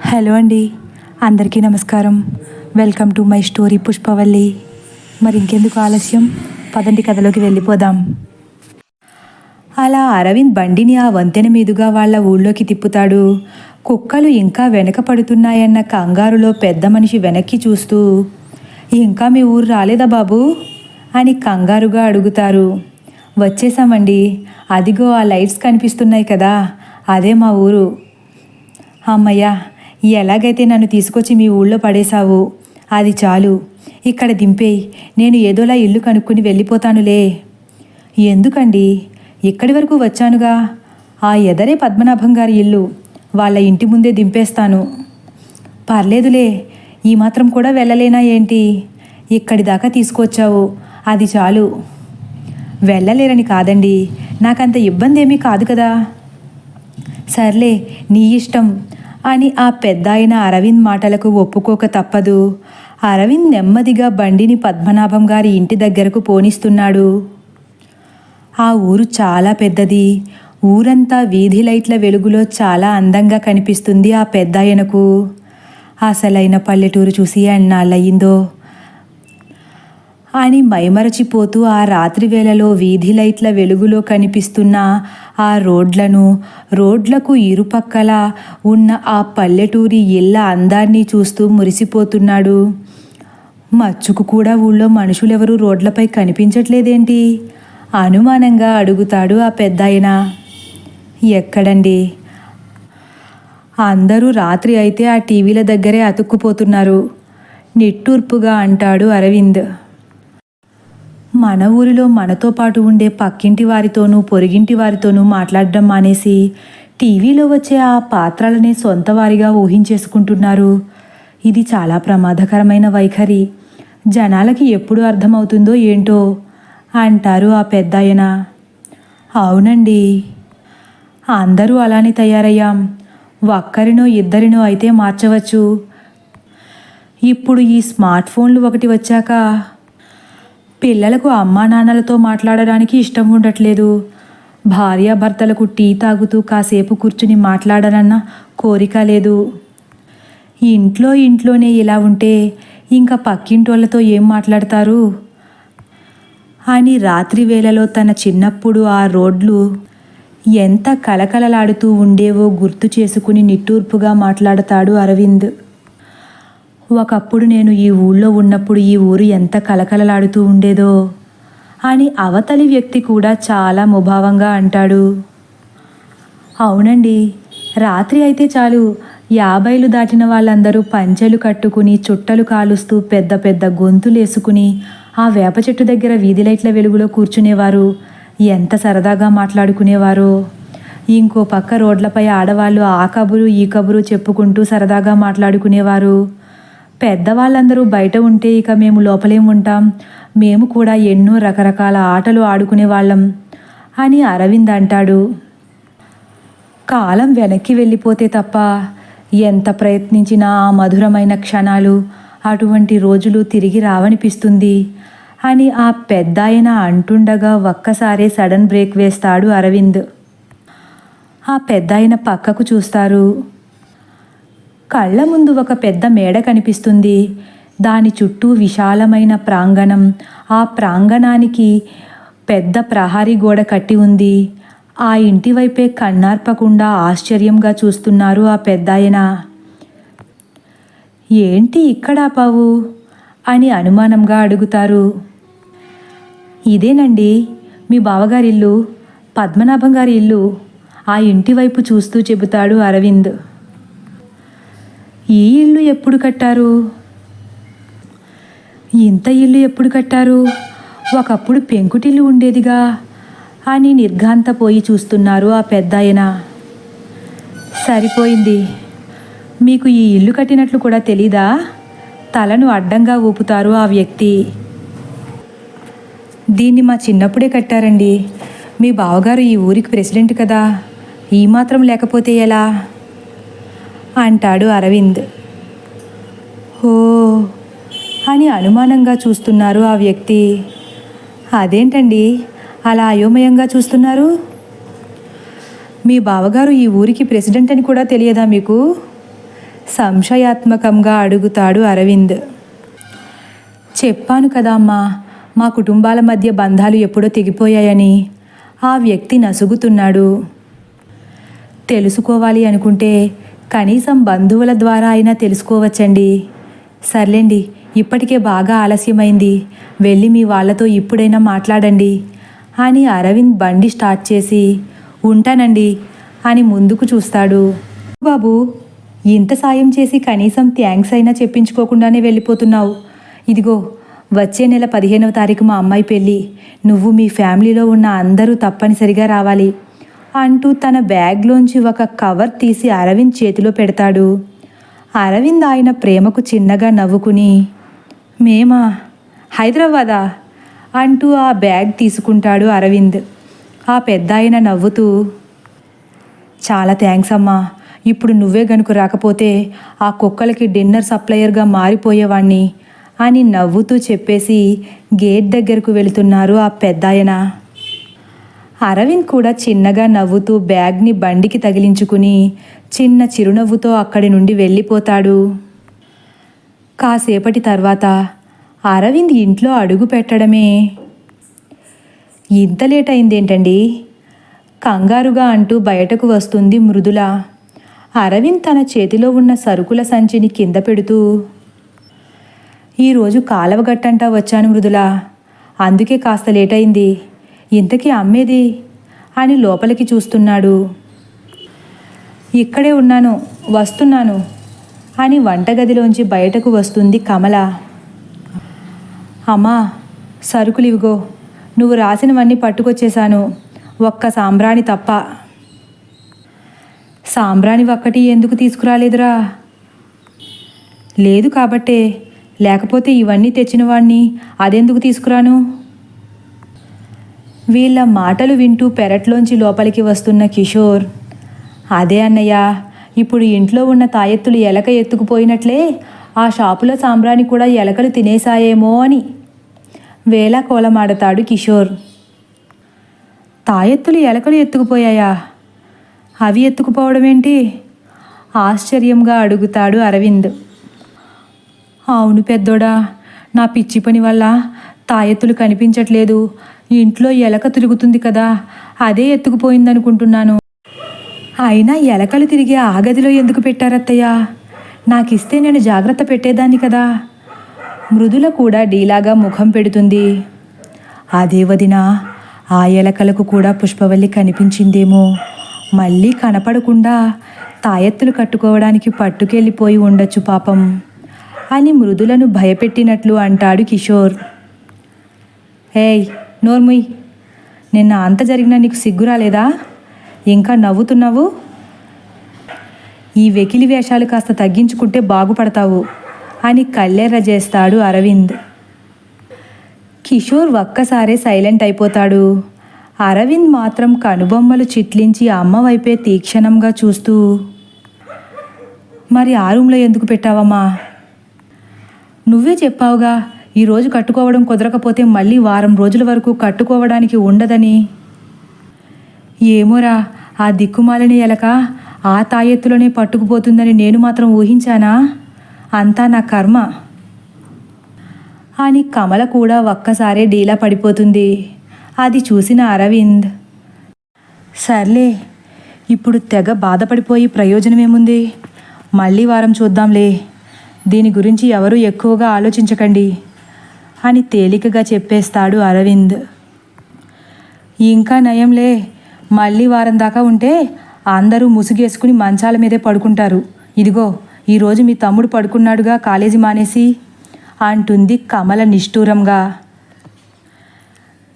Hello అండి, అందరికీ నమస్కారం. Welcome to my story Pushpavalli. మరి ఇంకెందుకు ఆలస్యం, పదండి కథలోకి వెళ్ళిపోదాం. అలా అరవింద్ బండిని ఆ వంతెన మీదుగా వాళ్ళ ఊళ్ళోకి తిప్పుతాడు. కుక్కలు ఇంకా వెనక పడుతున్నాయన్న కంగారులో పెద్ద మనిషి వెనక్కి చూస్తూ, ఇంకా మీ ఊరు రాలేదా బాబు అని కంగారుగా అడుగుతారు. వచ్చేసామండి, అదిగో ఆ లైట్స్ కనిపిస్తున్నాయి కదా, అదే మా ఊరు. అమ్మయ్యా, ఎలాగైతే నన్ను తీసుకొచ్చి మీ ఊళ్ళో పడేశావు, అది చాలు. ఇక్కడ దింపేయి, నేను ఏదోలా ఇల్లు కనుక్కొని వెళ్ళిపోతానులే. ఎందుకండి, ఇక్కడి వరకు వచ్చానుగా. ఆ ఎదరే పద్మనాభం గారి ఇల్లు, వాళ్ళ ఇంటి ముందే దింపేస్తాను. పర్లేదులే, ఈ మాత్రం కూడా వెళ్ళలేనా ఏంటి? ఇక్కడి దాకా తీసుకొచ్చావు, అది చాలు. వెళ్ళలేరని కాదండి, నాకంత ఇబ్బంది ఏమీ కాదు కదా. సర్లే, నీ ఇష్టం అని ఆ పెద్దాయన అరవింద్ మాటలకు ఒప్పుకోక తప్పదు. అరవింద్ నెమ్మదిగా బండిని పద్మనాభం గారి ఇంటి దగ్గరకు పోనిస్తున్నాడు. ఆ ఊరు చాలా పెద్దది. ఊరంతా వీధి లైట్ల వెలుగులో చాలా అందంగా కనిపిస్తుంది ఆ పెద్దాయనకు. అసలైన పల్లెటూరు చూసి ఎన్నాళ్ళయిందో అని మైమరచిపోతూ ఆ రాత్రి వేళలో వీధి లైట్ల వెలుగులో కనిపిస్తున్న ఆ రోడ్లకు ఇరుపక్కల ఉన్న ఆ పల్లెటూరి ఇళ్ళ అందాన్ని చూస్తూ మురిసిపోతున్నాడు. మచ్చుకు కూడా ఊళ్ళో మనుషులెవరూ రోడ్లపై కనిపించట్లేదేంటి అనుమానంగా అడుగుతాడు ఆ పెద్దాయన. ఎక్కడండి, అందరూ రాత్రి అయితే ఆ టీవీల దగ్గరే అతుక్కుపోతున్నారు నిట్టూర్పుగా అంటాడు అరవింద్. మన ఊరిలో మనతో పాటు ఉండే పక్కింటి వారితోనూ పొరుగింటి వారితోనూ మాట్లాడడం మానేసి టీవీలో వచ్చే ఆ పాత్రలనే సొంత వారిగా ఊహించేసుకుంటున్నారు. ఇది చాలా ప్రమాదకరమైన వైఖరి. జనాలకి ఎప్పుడు అర్థమవుతుందో ఏంటో అంటారు ఆ పెద్దాయన. అవునండి, అందరూ అలానే తయారయ్యాం. ఒక్కరినో ఇద్దరినో అయితే మార్చవచ్చు. ఇప్పుడు ఈ స్మార్ట్ ఫోన్లు ఒకటి వచ్చాక పిల్లలకు అమ్మా నాన్నలతో మాట్లాడడానికి ఇష్టం ఉండట్లేదు. భార్యాభర్తలకు టీ తాగుతూ కాసేపు కూర్చుని మాట్లాడాలన్న కోరిక లేదు. ఇంట్లోనే ఇలా ఉంటే ఇంకా పక్కింటోళ్ళతో ఏం మాట్లాడతారు అని రాత్రి వేళలో తన చిన్నప్పుడు ఆ రోడ్లు ఎంత కలకలలాడుతూ ఉండేవో గుర్తు చేసుకుని నిట్టూర్పుగా మాట్లాడతాడు అరవింద్. ఒకప్పుడు నేను ఈ ఊళ్ళో ఉన్నప్పుడు ఈ ఊరు ఎంత కలకలలాడుతూ ఉండేదో అని అవతలి వ్యక్తి కూడా చాలా ముభావంగా అంటాడు. అవునండి, రాత్రి అయితే చాలు 50లు దాటిన వాళ్ళందరూ పంచెలు కట్టుకుని చుట్టలు కాలుస్తూ పెద్ద పెద్ద గొంతులేసుకుని ఆ వేప చెట్టు దగ్గర వీధి లైట్ల వెలుగులో కూర్చునేవారు. ఎంత సరదాగా మాట్లాడుకునేవారో. ఇంకో పక్క రోడ్లపై ఆడవాళ్ళు ఆ కబురు ఈ కబురు చెప్పుకుంటూ సరదాగా మాట్లాడుకునేవారు. పెద్దవాళ్ళందరూ బయట ఉంటే ఇక మేము లోపలేం ఉంటాం, మేము కూడా ఎన్నో రకరకాల ఆటలు ఆడుకునేవాళ్ళం అని అరవింద్ అంటాడు. కాలం వెనక్కి వెళ్ళిపోతే తప్ప ఎంత ప్రయత్నించినా ఆ మధురమైన క్షణాలు, అటువంటి రోజులు తిరిగి రావనిపిస్తుంది అని ఆ పెద్దాయన అంటుండగా ఒక్కసారే సడన్ బ్రేక్ వేస్తాడు అరవింద్. ఆ పెద్దాయన పక్కకు చూస్తారు. కళ్ళ ముందు ఒక పెద్ద మేడ కనిపిస్తుంది. దాని చుట్టూ విశాలమైన ప్రాంగణం. ఆ ప్రాంగణానికి పెద్ద ప్రహరీ గోడ కట్టి ఉంది. ఆ ఇంటి వైపే కన్నార్పకుండా ఆశ్చర్యంగా చూస్తున్నారు ఆ పెద్దాయన. ఏంటి ఇక్కడ ఆపావు అని అనుమానంగా అడుగుతారు. ఇదేనండి మీ బావగారిల్లు, పద్మనాభం గారి ఇల్లు, ఆ ఇంటి వైపు చూస్తూ చెబుతాడు అరవింద్. ఈ ఇల్లు ఎప్పుడు కట్టారు? ఇంత ఇల్లు ఎప్పుడు కట్టారు? ఒకప్పుడు పెంకుటిల్లు ఉండేదిగా అని నిర్ఘాంతపోయి చూస్తున్నారు ఆ పెద్దాయన. సరిపోయింది, మీకు ఈ ఇల్లు కట్టినట్లు కూడా తెలీదా? తలను అడ్డంగా ఊపుతారు ఆ వ్యక్తి. దీన్ని మా చిన్నప్పుడే కట్టారండి. మీ బావగారు ఈ ఊరికి ప్రెసిడెంట్ కదా, ఈ మాత్రం లేకపోతే ఎలా అంటాడు అరవింద్. ఓ అని అనుమానంగా చూస్తున్నారు ఆ వ్యక్తి. అదేంటండి అలా అయోమయంగా చూస్తున్నారు? మీ బావగారు ఈ ఊరికి ప్రెసిడెంట్ అని కూడా తెలియదా మీకు? సంశయాత్మకంగా అడుగుతాడు అరవింద్. చెప్పాను కదా అమ్మా, మా కుటుంబాల మధ్య బంధాలు ఎప్పుడో తెగిపోయాయని. ఆ వ్యక్తి నసుగుతున్నాడు. తెలుసుకోవాలి అనుకుంటే కనీసం బంధువుల ద్వారా అయినా తెలుసుకోవచ్చండి. సర్లేండి, ఇప్పటికే బాగా ఆలస్యమైంది, వెళ్ళి మీ వాళ్ళతో ఇప్పుడైనా మాట్లాడండి అని అరవింద్ బండి స్టార్ట్ చేసి ఉంటానండి అని ముందుకు చూస్తాడు. బాబు, ఇంత సాయం చేసి కనీసం థ్యాంక్స్ అయినా చెప్పించుకోకుండానే వెళ్ళిపోతున్నావు. ఇదిగో, వచ్చే నెల 15వ తారీఖు మా అమ్మాయి పెళ్ళి. నువ్వు మీ ఫ్యామిలీలో ఉన్న అందరూ తప్పనిసరిగా రావాలి అంటూ తన బ్యాగ్లోంచి ఒక కవర్ తీసి అరవింద్ చేతిలో పెడతాడు. అరవింద్ ఆయన ప్రేమకు చిన్నగా నవ్వుకుని, మేమా, హైదరాబాదా అంటూ ఆ బ్యాగ్ తీసుకుంటాడు అరవింద్. ఆ పెద్ద ఆయన నవ్వుతూ, చాలా థ్యాంక్స్ అమ్మా, ఇప్పుడు నువ్వే గనుక రాకపోతే ఆ కుక్కలకి డిన్నర్ సప్లయర్గా మారిపోయేవాణ్ణి అని నవ్వుతూ చెప్పేసి గేట్ దగ్గరకు వెళుతున్నారు ఆ పెద్దాయన. అరవింద్ కూడా చిన్నగా నవ్వుతూ బ్యాగ్ని బండికి తగిలించుకుని చిన్న చిరునవ్వుతో అక్కడి నుండి వెళ్ళిపోతాడు. కాసేపటి తర్వాత అరవింద్ ఇంట్లో అడుగు పెట్టడమే, ఇంత లేట్ అయిందేంటండి కంగారుగా అంటూ బయటకు వస్తుంది మృదుల. అరవింద్ తన చేతిలో ఉన్న సరుకుల సంచిని కింద పెడుతూ, ఈరోజు కాలవగట్టంటా వచ్చాను మృదుల, అందుకే కాస్త లేట్ అయింది. ఇంతకీ అమ్మేది అని లోపలికి చూస్తున్నాడు. ఇక్కడే ఉన్నాను, వస్తున్నాను అని వంటగదిలోంచి బయటకు వస్తుంది కమల. అమ్మా, సరుకులు ఇవిగో, నువ్వు రాసినవన్నీ పట్టుకొచ్చేశాను, ఒక్క సాంబ్రాణి తప్ప. సాంబ్రాణి ఒక్కటి ఎందుకు తీసుకురాలేదురా? లేదు కాబట్టే, లేకపోతే ఇవన్నీ తెచ్చిన వాణ్ణి అదెందుకు తీసుకురాను? వీళ్ళ మాటలు వింటూ పెరట్లోంచి లోపలికి వస్తున్న కిషోర్, అదే అన్నయ్య, ఇప్పుడు ఇంట్లో ఉన్న తాయెత్తులు ఎలక ఎత్తుకుపోయినట్లే ఆ షాపులో సాంబ్రాణి కూడా ఎలకలు తినేసాయేమో అని వేళాకోళమాడతాడు కిషోర్. తాయెత్తులు ఎలకలు ఎత్తుకుపోయాయా? అవి ఎత్తుకుపోవడం ఏంటి? ఆశ్చర్యంగా అడుగుతాడు అరవింద్. అవును పెద్దోడా, నా పిచ్చి పని వల్ల తాయెత్తులు కనిపించట్లేదు. ఇంట్లో ఎలక తిరుగుతుంది కదా, అదే ఎత్తుకుపోయిందనుకుంటున్నాను. అయినా ఎలకలు తిరిగి ఆ గదిలో ఎందుకు పెట్టారత్తయ్య? నాకిస్తే నేను జాగ్రత్త పెట్టేదాన్ని కదా. మృదుల కూడా డీలాగా ముఖం పెడుతుంది. అదే వదినా, ఆ ఎలకలకు కూడా పుష్పవల్లి కనిపించిందేమో, మళ్ళీ కనపడకుండా తాయెత్తులు కట్టుకోవడానికి పట్టుకెళ్ళిపోయి ఉండొచ్చు పాపం అని మృదులను భయపెట్టినట్లు అంటాడు కిషోర్. ఏయ్ నోర్ముయ్, నిన్న అంత జరిగినా నీకు సిగ్గు రాలేదా? ఇంకా నవ్వుతున్నావు? ఈ వెకిలి వేషాలు కాస్త తగ్గించుకుంటే బాగుపడతావు అని కళ్ళెర్ర చేస్తాడు అరవింద్. కిషోర్ ఒక్కసారే సైలెంట్ అయిపోతాడు. అరవింద్ మాత్రం కనుబొమ్మలు చిట్లించి అమ్మ వైపే తీక్షణంగా చూస్తూ, మరి ఆ రూమ్లో ఎందుకు పెట్టావమ్మా? నువ్వే చెప్పావుగా, ఈరోజు కట్టుకోవడం కుదరకపోతే మళ్ళీ వారం రోజుల వరకు కట్టుకోవడానికి ఉండదని. ఏమోరా, ఆ దిక్కుమాలిన ఎలక ఆ తాయెత్తులోనే పట్టుకుపోతుందని నేను మాత్రం ఊహించానా? అంతా నా కర్మ అని కమల కూడా ఒక్కసారే డీలా పడిపోతుంది. అది చూసిన అరవింద్, సర్లే, ఇప్పుడు తెగ బాధపడిపోయి ప్రయోజనమేముంది? మళ్ళీ వారం చూద్దాంలే, దీని గురించి ఎవరూ ఎక్కువగా ఆలోచించకండి అని తేలికగా చెప్పేస్తాడు అరవింద్. ఇంకా నయంలే, మళ్ళీ వారం దాకా ఉంటే అందరూ ముసుగేసుకుని మంచాల మీదే పడుకుంటారు. ఇదిగో, ఈరోజు మీ తమ్ముడు పడుకున్నాడుగా కాలేజీ మానేసి అంటుంది కమల నిష్ఠూరంగా.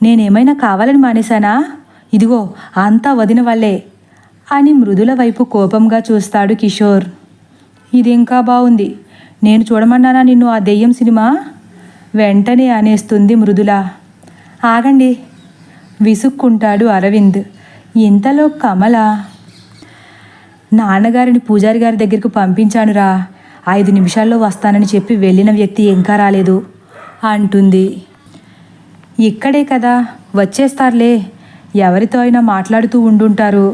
నేనేమైనా కావాలని మానేశానా? ఇదిగో, అంతా వదిన వల్లే అని మృదుల వైపు కోపంగా చూస్తాడు కిషోర్. ఇది ఇంకా బాగుంది, నేను చూడమన్నానా నిన్ను ఆ దెయ్యం సినిమా? వెంటనే అనేస్తుంది మృదుల. ఆగండి విసుక్కుంటాడు అరవింద్. ఇంతలో కమల, నాన్నగారిని పూజారి గారి దగ్గరికి పంపించానురా, 5 నిమిషాల్లో వస్తానని చెప్పి వెళ్ళిన వ్యక్తి ఇంకా రాలేదు అంటుంది. ఇక్కడే కదా, వచ్చేస్తారులే, ఎవరితో అయినా మాట్లాడుతూ ఉండుంటారు.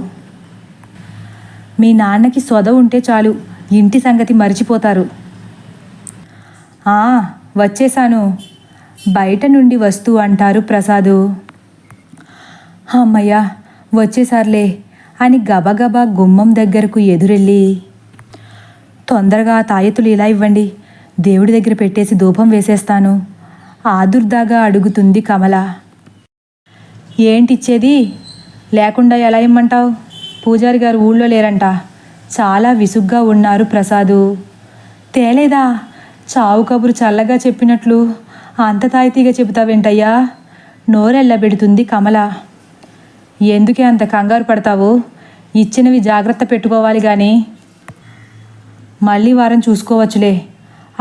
మీ నాన్నకి సొద ఉంటే చాలు, ఇంటి సంగతి మర్చిపోతారు. వచ్చేశాను, బయట నుండి వస్తూ అంటారు ప్రసాదు. అమ్మయ్యా వచ్చేసారులే అని గబగబా గుమ్మం దగ్గరకు ఎదురెళ్ళి, తొందరగా తాయెత్తులు ఇలా ఇవ్వండి, దేవుడి దగ్గర పెట్టేసి ధూపం వేసేస్తాను ఆదుర్దాగా అడుగుతుంది కమల. ఏంటిచ్చేది, లేకుండా ఎలా ఇమ్మంటావు? పూజారి గారు ఊళ్ళో లేరంట. చాలా విసుగ్గా ఉన్నారు ప్రసాదు. తేలేదా? చావు కబురు చల్లగా చెప్పినట్లు అంత తాయితీగా చెబుతావేంటయ్యా? నోరెళ్ళబెడుతుంది కమల. ఎందుకే అంత కంగారు పడతావు? ఇచ్చినవి జాగ్రత్త పెట్టుకోవాలి కానీ మళ్ళీ వారం చూసుకోవచ్చులే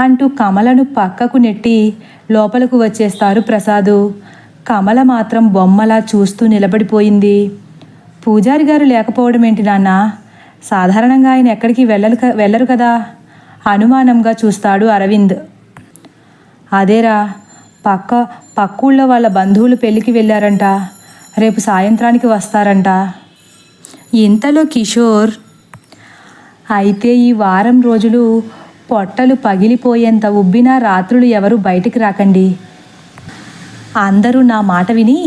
అంటూ కమలను పక్కకు నెట్టి లోపలకు వచ్చేస్తారు ప్రసాదు. కమల మాత్రం బొమ్మలా చూస్తూ నిలబడిపోయింది. పూజారి గారు లేకపోవడం ఏంటి నాన్న? సాధారణంగా ఆయన ఎక్కడికి వెళ్ళరు కదా అనుమానంగా చూస్తాడు అరవింద్. అదేరా, పక్కూళ్ళో వాళ్ళ బంధువులు పెళ్ళికి వెళ్ళారంట, రేపు సాయంత్రానికి వస్తారంట. ఇంతలో కిషోర్, అయితే ఈ వారం రోజులు పొట్టలు పగిలిపోయేంత ఉబ్బినా రాత్రులు ఎవరు బయటికి రాకండి. అందరూ నా మాట విని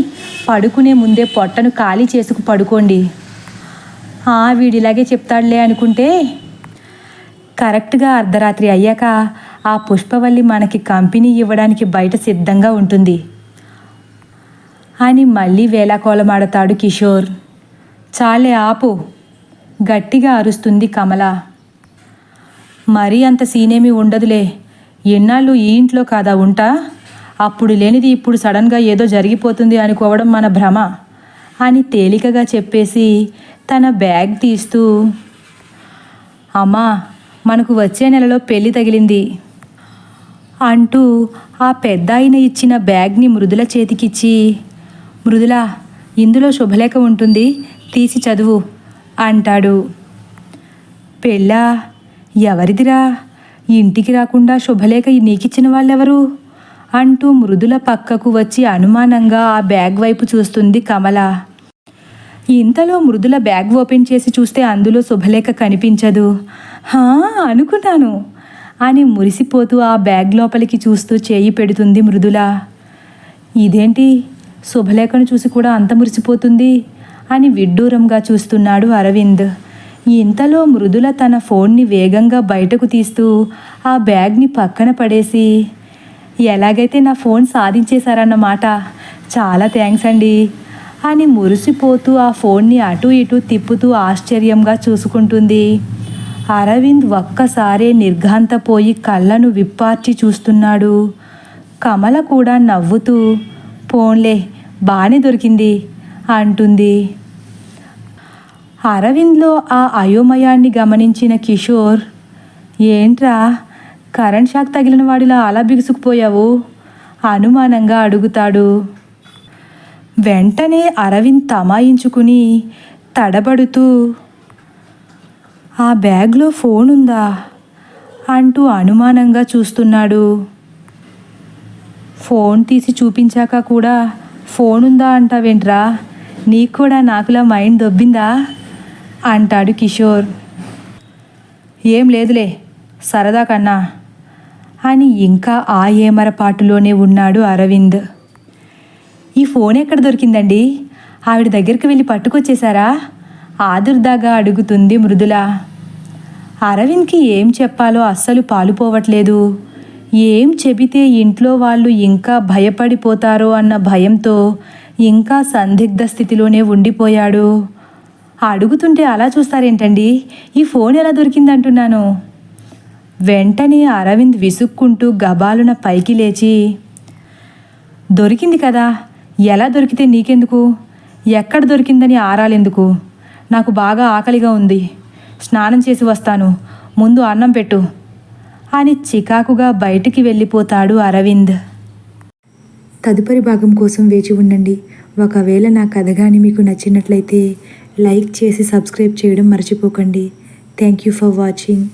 పడుకునే ముందే పొట్టను ఖాళీ చేసుకు పడుకోండి. వీడిలాగే చెప్తాడులే అనుకుంటే కరెక్ట్గా అర్ధరాత్రి అయ్యాక ఆ పుష్పవల్లి మనకి కంపెనీ ఇవ్వడానికి బయట సిద్ధంగా ఉంటుంది అని మళ్ళీ వేళాకోళమాడతాడు కిషోర్. చాలే ఆపు, గట్టిగా అరుస్తుంది కమల. మరీ అంత సీనేమీ ఉండదులే, ఎన్నాళ్ళు ఈ ఇంట్లో కాదా ఉంటా? అప్పుడు లేనిది ఇప్పుడు సడన్గా ఏదో జరిగిపోతుంది అనుకోవడం మన భ్రమ అని తేలికగా చెప్పేసి తన బ్యాగ్ తీస్తూ, అమ్మా మనకు వచ్చే నెలలో పెళ్ళి తగిలింది అంటూ ఆ పెద్ద ఆయన ఇచ్చిన బ్యాగ్ని మృదుల చేతికిచ్చి, మృదుల ఇందులో శుభలేఖ ఉంటుంది, తీసి చదువు అంటాడు. పెళ్ళా? ఎవరిదిరా? ఇంటికి రాకుండా శుభలేఖ నీకిచ్చిన వాళ్ళెవరు అంటూ మృదుల పక్కకు వచ్చి అనుమానంగా ఆ బ్యాగ్ వైపు చూస్తుంది కమల. ఇంతలో మృదుల బ్యాగ్ ఓపెన్ చేసి చూస్తే అందులో శుభలేఖ కనిపించదు. అనుకున్నాను అని మురిసిపోతూ ఆ బ్యాగ్ లోపలికి చూస్తూ చేయి పెడుతుంది మృదుల. ఇదేంటి, శుభలేఖను చూసి కూడా అంత మురిసిపోతుంది అని విడ్డూరంగా చూస్తున్నాడు అరవింద్. ఇంతలో మృదుల తన ఫోన్ని వేగంగా బయటకు తీస్తూ ఆ బ్యాగ్ని పక్కన పడేసి, ఎలాగైతే నా ఫోన్ సాధించేశారన్నమాట, చాలా థ్యాంక్స్ అండి అని మురిసిపోతూ ఆ ఫోన్ని అటు ఇటు తిప్పుతూ ఆశ్చర్యంగా చూసుకుంటుంది. అరవింద్ ఒక్కసారే నిర్ఘాంతపోయి కళ్ళను విప్పార్చి చూస్తున్నాడు. కమల కూడా నవ్వుతూ, పోన్లే బాగానే దొరికింది అంటుంది. అరవింద్లో ఆ అయోమయాన్ని గమనించిన కిషోర్, ఏంట్రా కరెంట్ షాక్ తగిలిన వాడిలా అలా బిగుసుకుపోయావు అనుమానంగా అడుగుతాడు. వెంటనే అరవింద్ తమాయించుకుని తడబడుతూ, ఆ బ్యాగ్లో ఫోన్ ఉందా అంటూ అనుమానంగా చూస్తున్నాడు. ఫోన్ తీసి చూపించాక కూడా ఫోన్ ఉందా అంటావేంట్రా, నీకు కూడా నాకులా మైండ్ దొబ్బిందా అంటాడు కిషోర్. ఏం లేదులే సరదా కన్నా అని ఇంకా ఆ ఏమరపాటులోనే ఉన్నాడు అరవింద్. ఈ ఫోన్ ఎక్కడ దొరికిందండి? ఆవిడ దగ్గరికి వెళ్ళి పట్టుకొచ్చేశారా ఆదుర్దాగా అడుగుతుంది మృదుల. అరవింద్కి ఏం చెప్పాలో అస్సలు పాలుపోవట్లేదు. ఏం చెబితే ఇంట్లో వాళ్ళు ఇంకా భయపడిపోతారో అన్న భయంతో ఇంకా సందిగ్ధ స్థితిలోనే ఉండిపోయాడు. అడుగుతుంటే అలా చూస్తారేంటండి, ఈ ఫోన్ ఎలా దొరికిందంటున్నాను. వెంటనే అరవింద్ విసుక్కుంటూ గబాలున పైకి లేచి, దొరికింది కదా, ఎలా దొరికితే నీకెందుకు, ఎక్కడ దొరికిందని ఆరాలెందుకు, నాకు బాగా ఆకలిగా ఉంది, స్నానం చేసి వస్తాను, ముందు అన్నం పెట్టు అని చికాకుగా బయటికి వెళ్ళిపోతాడు అరవింద్. తదుపరి భాగం కోసం వేచి ఉండండి. ఒకవేళ నా కథ కానీ మీకు నచ్చినట్లయితే లైక్ చేసి సబ్స్క్రైబ్ చేయడం మర్చిపోకండి. Thank you for watching.